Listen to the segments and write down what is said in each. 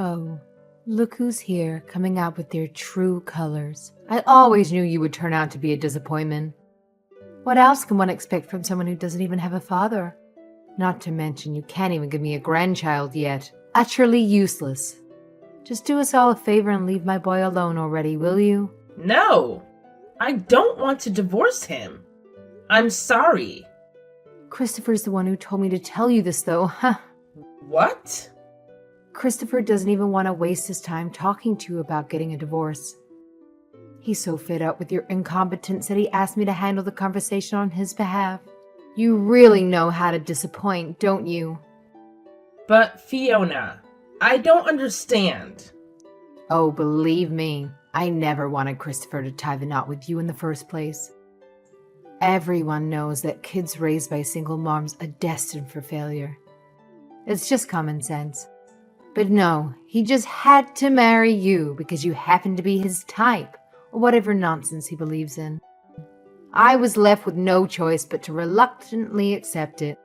Oh, look who's here, coming out with their true colors. I always knew you would turn out to be a disappointment. What else can one expect from someone who doesn't even have a father? Not to mention, you can't even give me a grandchild yet. Utterly useless. Just do us all a favor and leave my boy alone already, will you? No, I don't want to divorce him. I'm sorry. Christopher's the one who told me to tell you this, though. What? Christopher doesn't even want to waste his time talking to you about getting a divorce. He's so fed up with your incompetence that he asked me to handle the conversation on his behalf. You really know how to disappoint, don't you? But Fiona, I don't understand. Oh, believe me, I never wanted Christopher to tie the knot with you in the first place. Everyone knows that kids raised by single moms are destined for failure. It's just common sense. But no, he just had to marry you because you happened to be his type, or whatever nonsense he believes in. I was left with no choice but to reluctantly accept it.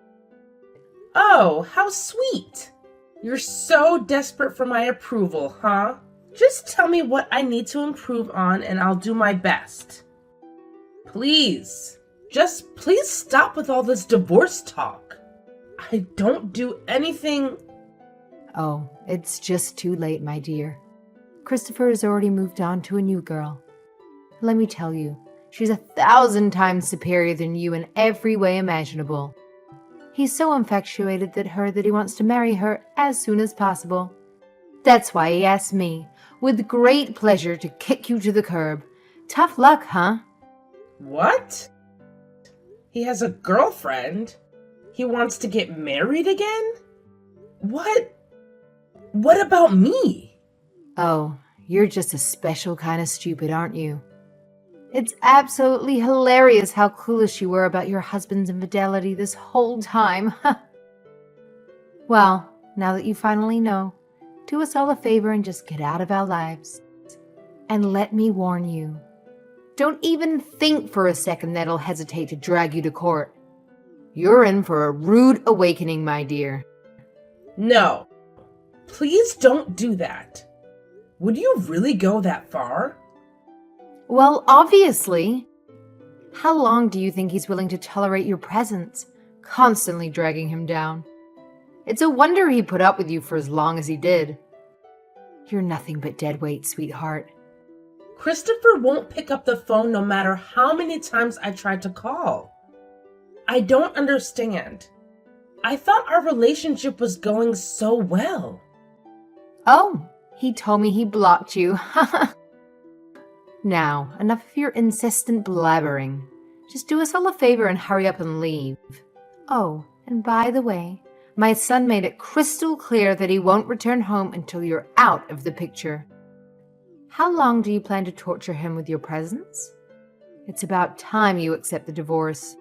Oh, how sweet. You're so desperate for my approval, huh? Just tell me what I need to improve on and I'll do my best. Please, just please stop with all this divorce talk. I don't do anything. Oh, it's just too late, my dear. Christopher has already moved on to a new girl. Let me tell you, she's 1,000 times superior than you in every way imaginable. He's so infatuated that he wants to marry her as soon as possible. That's why he asked me, with great pleasure, to kick you to the curb. Tough luck, huh? What? He has a girlfriend? He wants to get married again? What? What about me? Oh, you're just a special kind of stupid, aren't you? It's absolutely hilarious how clueless you were about your husband's infidelity this whole time. Well, now that you finally know, do us all a favor and just get out of our lives. And let me warn you, don't even think for a second that I'll hesitate to drag you to court. You're in for a rude awakening, my dear. No, please don't do that. Would you really go that far? Well, obviously. How long do you think he's willing to tolerate your presence, constantly dragging him down? It's a wonder he put up with you for as long as he did. You're nothing but dead weight, sweetheart. Christopher won't pick up the phone no matter how many times I tried to call. I don't understand. I thought our relationship was going so well. Oh, he told me he blocked you. Now, enough of your insistent blabbering. Just do us all a favor and hurry up and leave. Oh, and by the way, my son made it crystal clear that he won't return home until you're out of the picture. How long do you plan to torture him with your presence? It's about time you accept the divorce.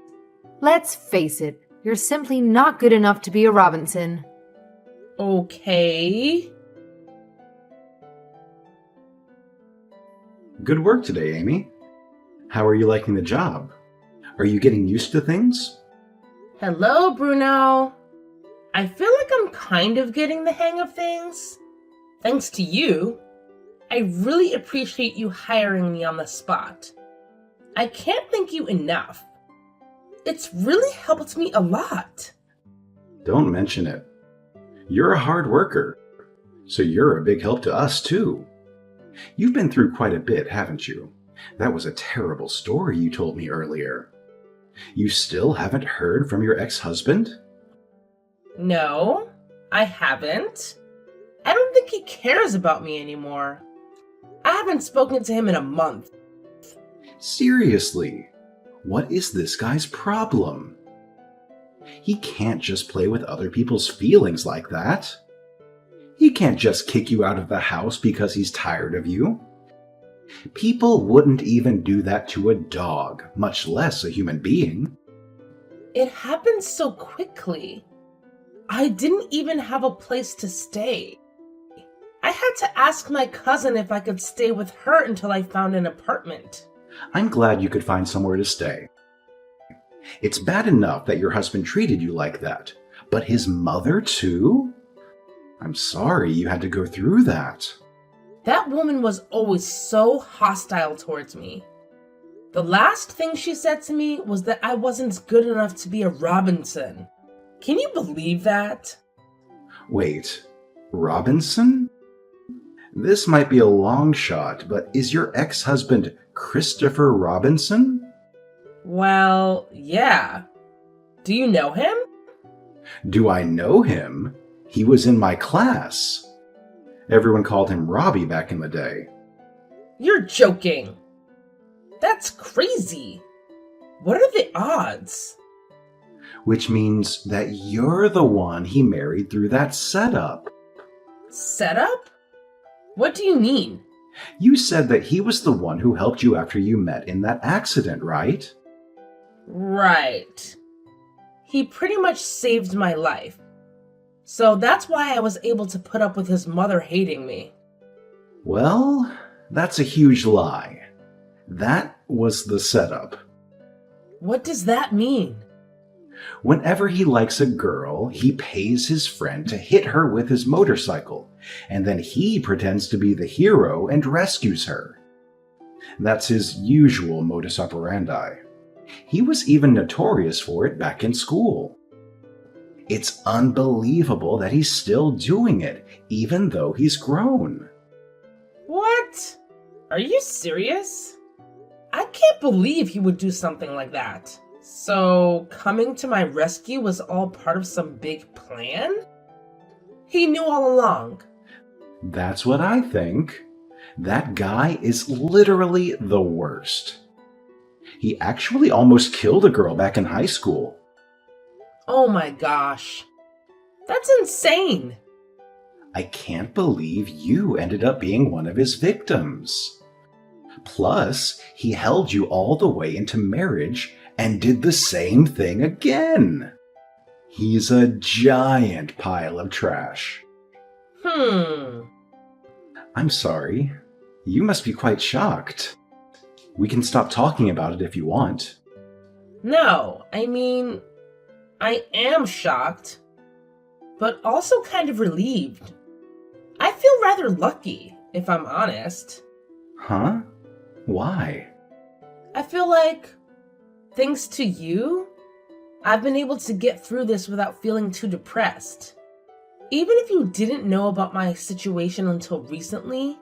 Let's face it, you're simply not good enough to be a Robinson. Okay. Good work today, Amy. How are you liking the job? Are you getting used to things? Hello, Bruno. I feel like I'm kind of getting the hang of things. Thanks to you. I really appreciate you hiring me on the spot. I can't thank you enough. It's really helped me a lot. Don't mention it. You're a hard worker, so you're a big help to us, too. You've been through quite a bit, haven't you? That was a terrible story you told me earlier. You still haven't heard from your ex-husband? No, I haven't. I don't think he cares about me anymore. I haven't spoken to him in a month. Seriously, what is this guy's problem? He can't just play with other people's feelings like that. He can't just kick you out of the house because he's tired of you. People wouldn't even do that to a dog, much less a human being. It happened so quickly. I didn't even have a place to stay. I had to ask my cousin if I could stay with her until I found an apartment. I'm glad you could find somewhere to stay. It's bad enough that your husband treated you like that, but his mother too? I'm sorry you had to go through that. That woman was always so hostile towards me. The last thing she said to me was that I wasn't good enough to be a Robinson. Can you believe that? Wait, Robinson? This might be a long shot, but is your ex-husband Christopher Robinson? Well, yeah. Do you know him? Do I know him? He was in my class. Everyone called him Robbie back in the day. You're joking. That's crazy. What are the odds? Which means that you're the one he married through that setup. Setup? What do you mean? You said that he was the one who helped you after you met in that accident, right? Right. He pretty much saved my life. So that's why I was able to put up with his mother hating me. Well, that's a huge lie. That was the setup. What does that mean? Whenever he likes a girl, he pays his friend to hit her with his motorcycle, and then he pretends to be the hero and rescues her. That's his usual modus operandi. He was even notorious for it back in school. It's unbelievable that he's still doing it, even though he's grown. What? Are you serious? I can't believe he would do something like that. So, coming to my rescue was all part of some big plan? He knew all along. That's what I think. That guy is literally the worst. He actually almost killed a girl back in high school. Oh my gosh. That's insane. I can't believe you ended up being one of his victims. Plus, he held you all the way into marriage and did the same thing again. He's a giant pile of trash. I'm sorry. You must be quite shocked. We can stop talking about it if you want. No, I mean, I am shocked, but also kind of relieved. I feel rather lucky, if I'm honest. Huh? Why? I feel like, thanks to you, I've been able to get through this without feeling too depressed. Even if you didn't know about my situation until recently,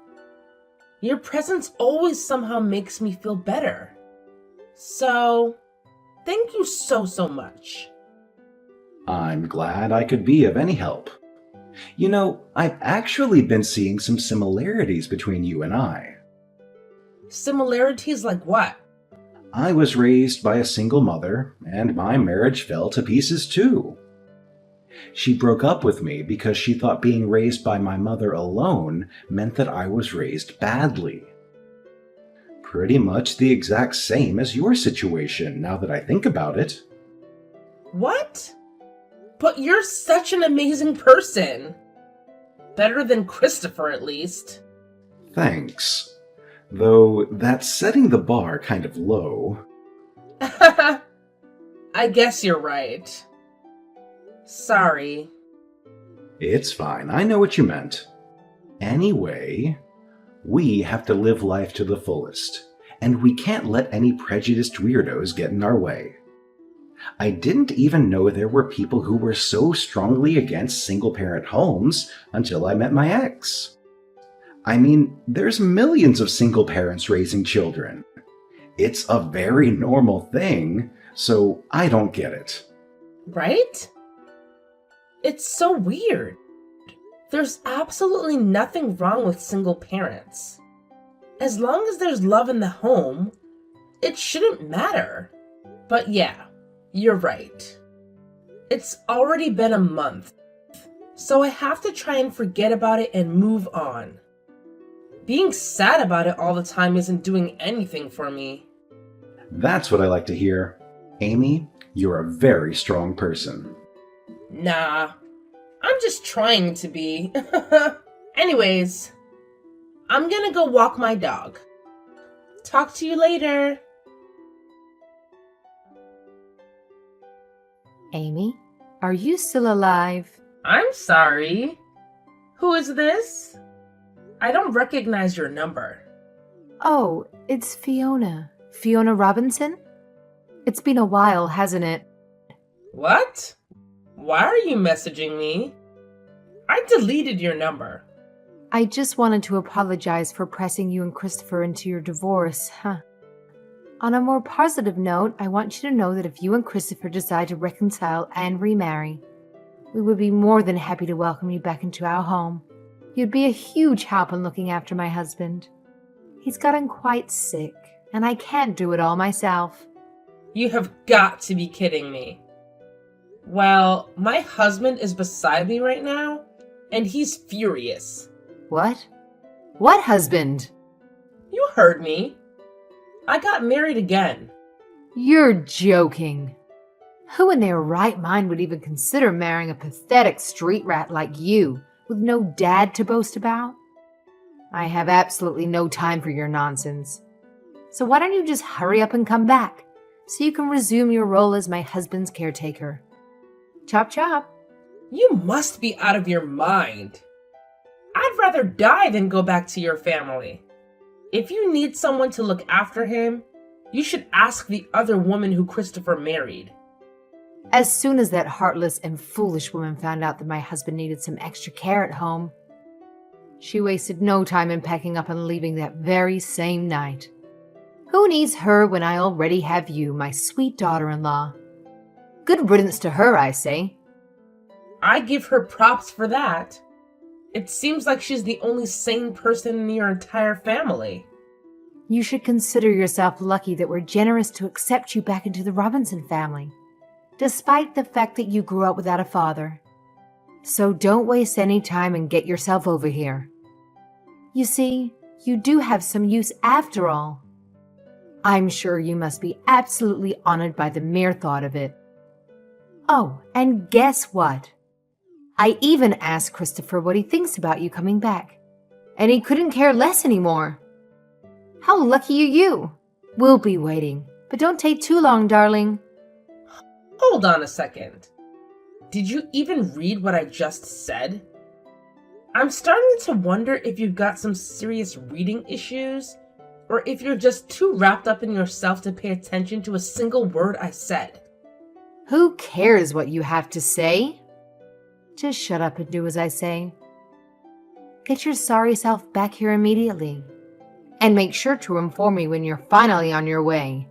your presence always somehow makes me feel better. So, thank you so much. I'm glad I could be of any help. You know, I've actually been seeing some similarities between you and I. Similarities like what? I was raised by a single mother, and my marriage fell to pieces too. She broke up with me because she thought being raised by my mother alone meant that I was raised badly. Pretty much the exact same as your situation, now that I think about it. What? But you're such an amazing person. Better than Christopher, at least. Thanks. Though that's setting the bar kind of low. I guess you're right. Sorry. It's fine, I know what you meant. Anyway, we have to live life to the fullest, and we can't let any prejudiced weirdos get in our way. I didn't even know there were people who were so strongly against single-parent homes until I met my ex. I mean, there's millions of single parents raising children. It's a very normal thing, so I don't get it. Right? It's so weird. There's absolutely nothing wrong with single parents. As long as there's love in the home, it shouldn't matter. But yeah, you're right. It's already been a month, so I have to try and forget about it and move on. Being sad about it all the time isn't doing anything for me. That's what I like to hear. Amy, you're a very strong person. Nah, I'm just trying to be. Anyways, I'm gonna go walk my dog. Talk to you later. Amy, are you still alive? I'm sorry. Who is this? I don't recognize your number. Oh, it's Fiona. Fiona Robinson? It's been a while, hasn't it? What? Why are you messaging me? I deleted your number. I just wanted to apologize for pressing you and Christopher into your divorce, On a more positive note, I want you to know that if you and Christopher decide to reconcile and remarry, we would be more than happy to welcome you back into our home. You'd be a huge help in looking after my husband. He's gotten quite sick, and I can't do it all myself. You have got to be kidding me. Well, my husband is beside me right now, and he's furious. What? What husband? You heard me. I got married again. You're joking. Who in their right mind would even consider marrying a pathetic street rat like you, with no dad to boast about? I have absolutely no time for your nonsense. So why don't you just hurry up and come back, so you can resume your role as my husband's caretaker? Chop chop. You must be out of your mind. I'd rather die than go back to your family. If you need someone to look after him, you should ask the other woman who Christopher married. As soon as that heartless and foolish woman found out that my husband needed some extra care at home, she wasted no time in packing up and leaving that very same night. Who needs her when I already have you, my sweet daughter-in-law? Good riddance to her, I say. I give her props for that. It seems like she's the only sane person in your entire family. You should consider yourself lucky that we're generous to accept you back into the Robinson family, despite the fact that you grew up without a father. So don't waste any time and get yourself over here. You see, you do have some use after all. I'm sure you must be absolutely honored by the mere thought of it. Oh, and guess what? I even asked Christopher what he thinks about you coming back, and he couldn't care less anymore. How lucky are you? We'll be waiting, but don't take too long, darling. Hold on a second. Did you even read what I just said? I'm starting to wonder if you've got some serious reading issues, or if you're just too wrapped up in yourself to pay attention to a single word I said. Who cares what you have to say? Just shut up and do as I say. Get your sorry self back here immediately, and make sure to inform me when you're finally on your way.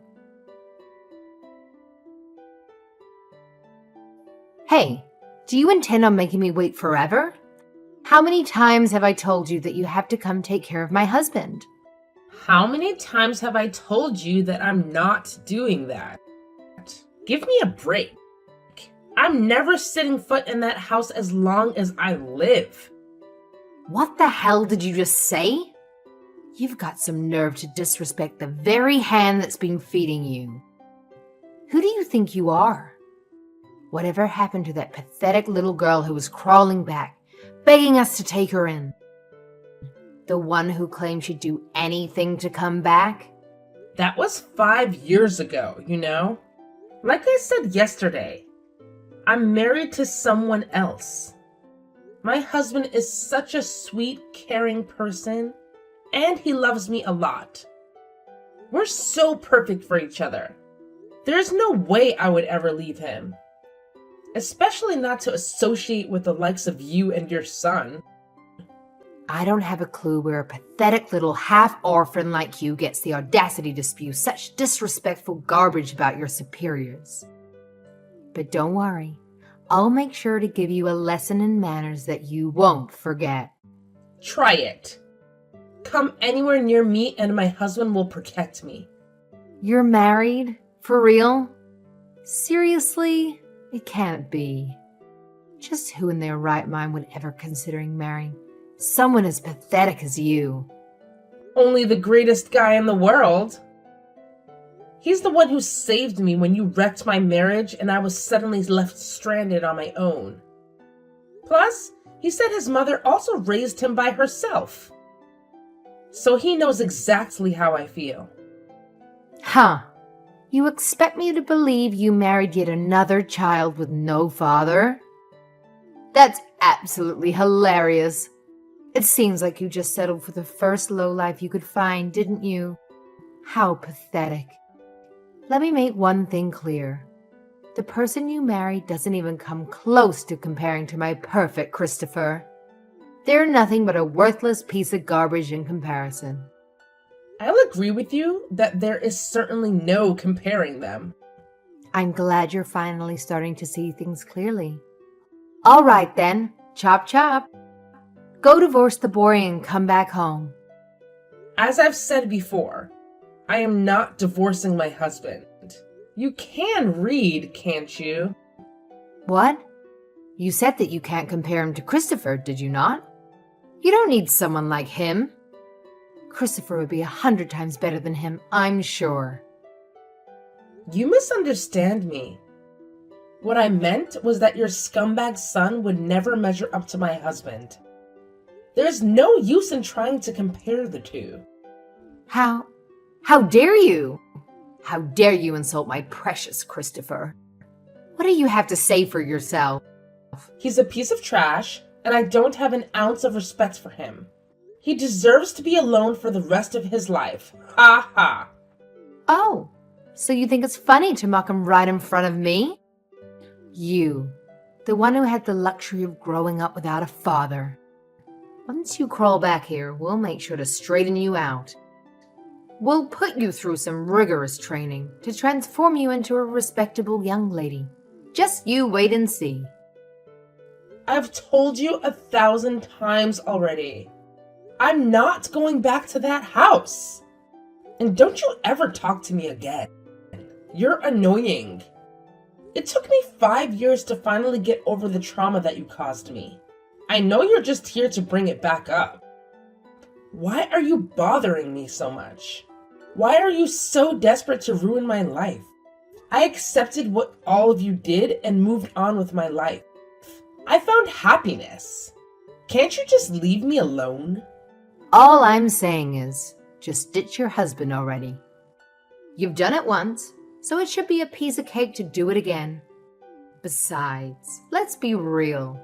Hey, do you intend on making me wait forever? How many times have I told you that you have to come take care of my husband? How many times have I told you that I'm not doing that? Give me a break. I'm never setting foot in that house as long as I live. What the hell did you just say? You've got some nerve to disrespect the very hand that's been feeding you. Who do you think you are? Whatever happened to that pathetic little girl who was crawling back, begging us to take her in? The one who claimed she'd do anything to come back? That was 5 years ago, you know? Like I said yesterday, I'm married to someone else. My husband is such a sweet, caring person, and he loves me a lot. We're so perfect for each other. There's no way I would ever leave him. Especially not to associate with the likes of you and your son. I don't have a clue where a pathetic little half-orphan like you gets the audacity to spew such disrespectful garbage about your superiors. But don't worry, I'll make sure to give you a lesson in manners that you won't forget. Try it. Come anywhere near me and my husband will protect me. You're married? For real? Seriously? It can't be. Just who in their right mind would ever considering marrying someone as pathetic as you? Only the greatest guy in the world. He's the one who saved me when you wrecked my marriage and I was suddenly left stranded on my own. Plus, he said his mother also raised him by herself. So he knows exactly how I feel. Huh. You expect me to believe you married yet another child with no father? That's absolutely hilarious. It seems like you just settled for the first lowlife you could find, didn't you? How pathetic. Let me make one thing clear. The person you married doesn't even come close to comparing to my perfect Christopher. They're nothing but a worthless piece of garbage in comparison. I'll agree with you that there is certainly no comparing them. I'm glad you're finally starting to see things clearly. All right then, chop chop. Go divorce the boy and come back home. As I've said before, I am not divorcing my husband. You can read, can't you? What? You said that you can't compare him to Christopher, did you not? You don't need someone like him. Christopher would be 100 times better than him, I'm sure. You misunderstand me. What I meant was that your scumbag son would never measure up to my husband. There's no use in trying to compare the two. How dare you? How dare you insult my precious Christopher? What do you have to say for yourself? He's a piece of trash, and I don't have an ounce of respect for him. He deserves to be alone for the rest of his life. Ha ha. Oh, so you think it's funny to mock him right in front of me? You, the one who had the luxury of growing up without a father. Once you crawl back here, we'll make sure to straighten you out. We'll put you through some rigorous training to transform you into a respectable young lady. Just you wait and see. I've told you 1,000 times already. I'm not going back to that house. And don't you ever talk to me again. You're annoying. It took me 5 years to finally get over the trauma that you caused me. I know you're just here to bring it back up. Why are you bothering me so much? Why are you so desperate to ruin my life? I accepted what all of you did and moved on with my life. I found happiness. Can't you just leave me alone? All I'm saying is, just ditch your husband already. You've done it once, so it should be a piece of cake to do it again. Besides, let's be real.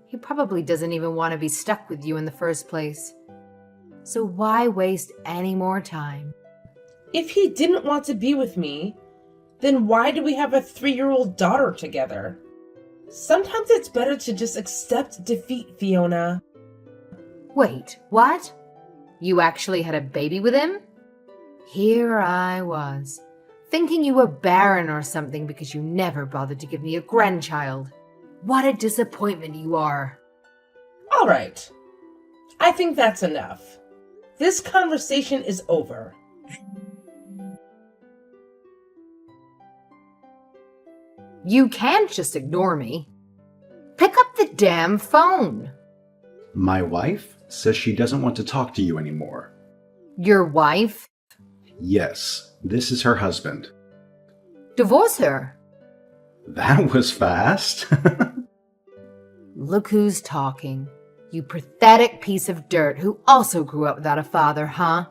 He probably doesn't even want to be stuck with you in the first place. So why waste any more time? If he didn't want to be with me, then why do we have a 3-year-old daughter together? Sometimes it's better to just accept defeat, Fiona. Wait, what? You actually had a baby with him? Here I was, thinking you were barren or something because you never bothered to give me a grandchild. What a disappointment you are. All right. I think that's enough. This conversation is over. You can't just ignore me. Pick up the damn phone. My wife says she doesn't want to talk to you anymore. Your wife? Yes, this is her husband. Divorce her. That was fast. Look who's talking. You pathetic piece of dirt who also grew up without a father, huh?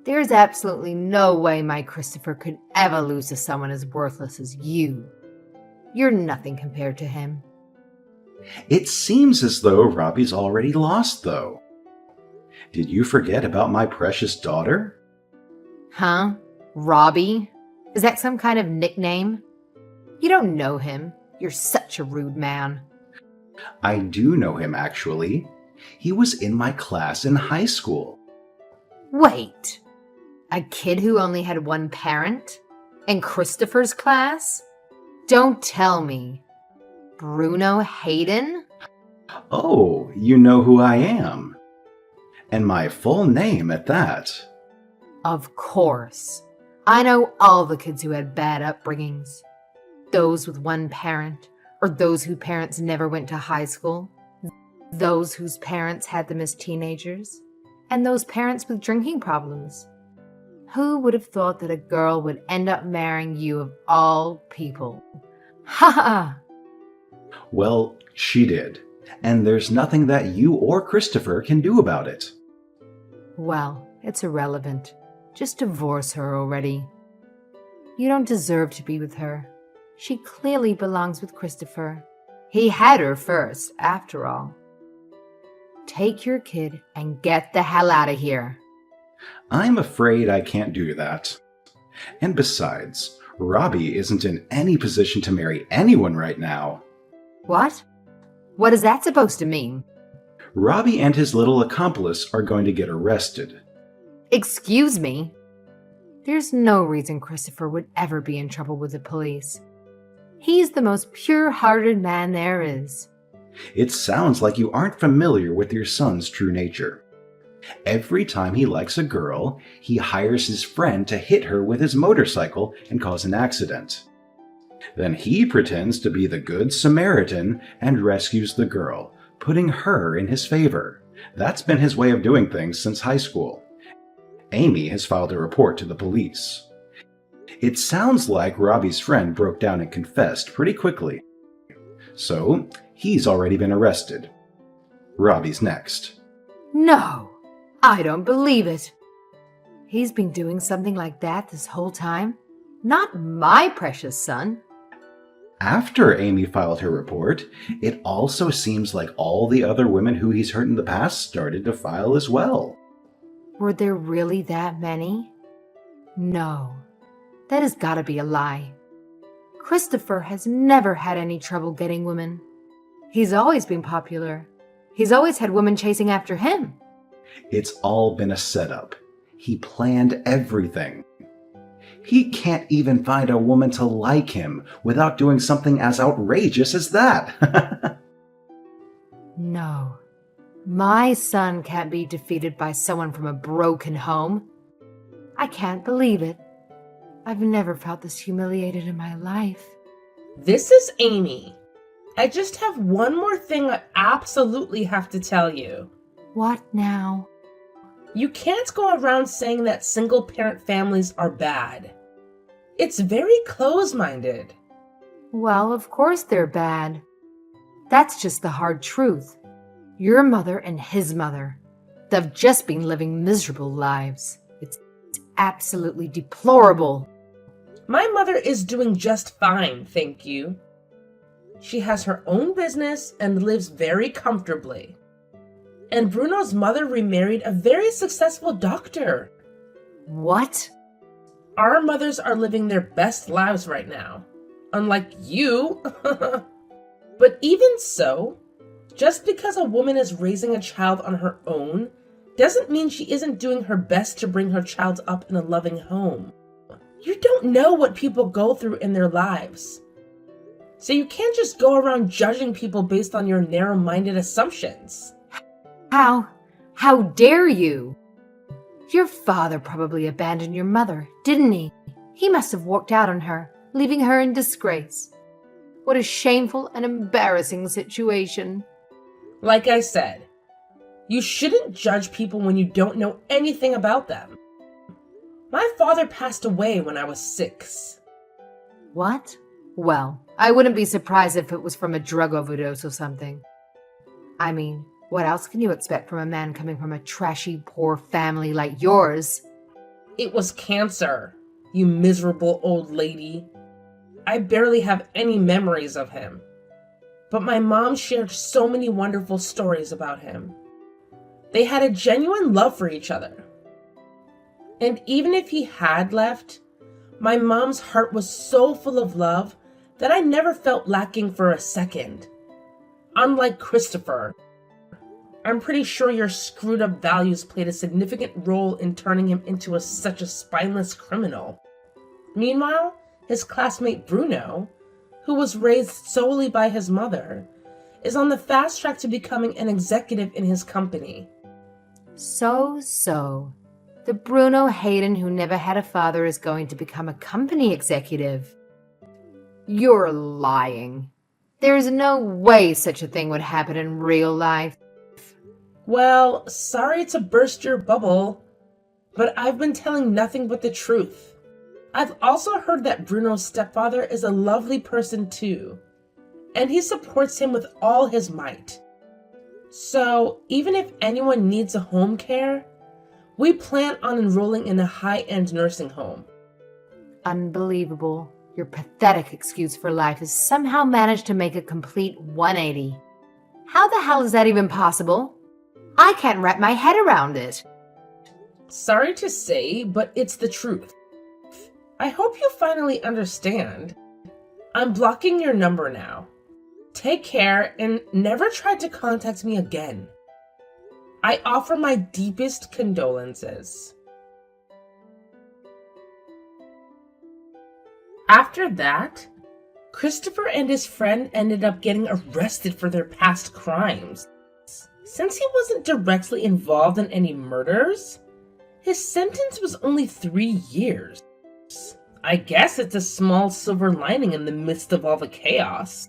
There's absolutely no way my Christopher could ever lose to someone as worthless as you. You're nothing compared to him. It seems as though Robbie's already lost, though. Did you forget about my precious daughter? Huh? Robbie? Is that some kind of nickname? You don't know him. You're such a rude man. I do know him, actually. He was in my class in high school. Wait. A kid who only had one parent? In Christopher's class? Don't tell me. Bruno Hayden? Oh, you know who I am. And my full name at that. Of course. I know all the kids who had bad upbringings. Those with one parent, or those whose parents never went to high school. Those whose parents had them as teenagers. And those parents with drinking problems. Who would have thought that a girl would end up marrying you of all people? Ha ha! Well, she did. And there's nothing that you or Christopher can do about it. Well, it's irrelevant. Just divorce her already. You don't deserve to be with her. She clearly belongs with Christopher. He had her first, after all. Take your kid and get the hell out of here. I'm afraid I can't do that. And besides, Robbie isn't in any position to marry anyone right now. What? What is that supposed to mean? Robbie and his little accomplice are going to get arrested. Excuse me? There's no reason Christopher would ever be in trouble with the police. He's the most pure-hearted man there is. It sounds like you aren't familiar with your son's true nature. Every time he likes a girl, he hires his friend to hit her with his motorcycle and cause an accident. Then he pretends to be the Good Samaritan and rescues the girl, putting her in his favor. That's been his way of doing things since high school. Amy has filed a report to the police. It sounds like Robbie's friend broke down and confessed pretty quickly. So, he's already been arrested. Robbie's next. No, I don't believe it. He's been doing something like that this whole time? Not my precious son. After Amy filed her report, it also seems like all the other women who he's hurt in the past started to file as well. Were there really that many? No, that has got to be a lie. Christopher has never had any trouble getting women. He's always been popular. He's always had women chasing after him. It's all been a setup. He planned everything. He can't even find a woman to like him without doing something as outrageous as that. No, my son can't be defeated by someone from a broken home. I can't believe it. I've never felt this humiliated in my life. This is Amy. I just have one more thing I absolutely have to tell you. What now? You can't go around saying that single-parent families are bad. It's very close-minded. Well, of course they're bad. That's just the hard truth. Your mother and his mother, they've just been living miserable lives. It's absolutely deplorable. My mother is doing just fine, thank you. She has her own business and lives very comfortably. And Bruno's mother remarried a very successful doctor. What? Our mothers are living their best lives right now. Unlike you. But even so, just because a woman is raising a child on her own doesn't mean she isn't doing her best to bring her child up in a loving home. You don't know what people go through in their lives. So you can't just go around judging people based on your narrow-minded assumptions. How dare you? Your father probably abandoned your mother, didn't he? He must have walked out on her, leaving her in disgrace. What a shameful and embarrassing situation. Like I said, you shouldn't judge people when you don't know anything about them. My father passed away when I was 6. What? Well, I wouldn't be surprised if it was from a drug overdose or something. I mean, what else can you expect from a man coming from a trashy, poor family like yours? It was cancer, you miserable old lady. I barely have any memories of him. But my mom shared so many wonderful stories about him. They had a genuine love for each other. And even if he had left, my mom's heart was so full of love that I never felt lacking for a second. Unlike Christopher, I'm pretty sure your screwed up values played a significant role in turning him into such a spineless criminal. Meanwhile, his classmate Bruno, who was raised solely by his mother, is on the fast track to becoming an executive in his company. So. The Bruno Hayden who never had a father is going to become a company executive. You're lying. There's no way such a thing would happen in real life. Well, sorry to burst your bubble, but I've been telling nothing but the truth. I've also heard that Bruno's stepfather is a lovely person too, and he supports him with all his might. So, even if anyone needs a home care, we plan on enrolling in a high-end nursing home. Unbelievable. Your pathetic excuse for life has somehow managed to make a complete 180. How the hell is that even possible? I can't wrap my head around it. Sorry to say, but it's the truth. I hope you finally understand. I'm blocking your number now. Take care and never try to contact me again. I offer my deepest condolences. After that, Christopher and his friend ended up getting arrested for their past crimes. Since he wasn't directly involved in any murders, his sentence was only 3 years. I guess it's a small silver lining in the midst of all the chaos.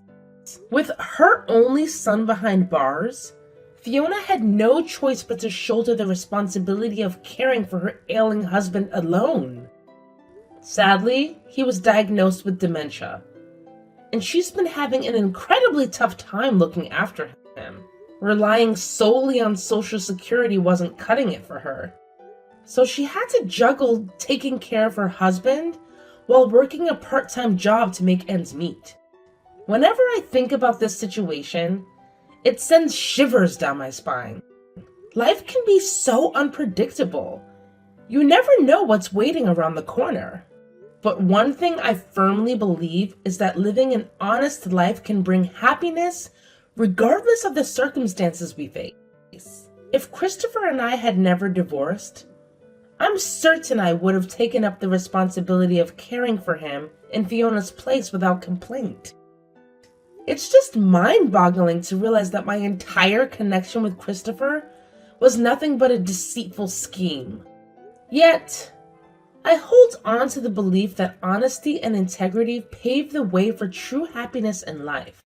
With her only son behind bars, Fiona had no choice but to shoulder the responsibility of caring for her ailing husband alone. Sadly, he was diagnosed with dementia, and she's been having an incredibly tough time looking after him. Relying solely on Social Security wasn't cutting it for her, so she had to juggle taking care of her husband while working a part-time job to make ends meet. Whenever I think about this situation, it sends shivers down my spine. Life can be so unpredictable. You never know what's waiting around the corner. But one thing I firmly believe is that living an honest life can bring happiness regardless of the circumstances we face. If Christopher and I had never divorced, I'm certain I would have taken up the responsibility of caring for him in Fiona's place without complaint. It's just mind-boggling to realize that my entire connection with Christopher was nothing but a deceitful scheme. Yet, I hold on to the belief that honesty and integrity pave the way for true happiness in life.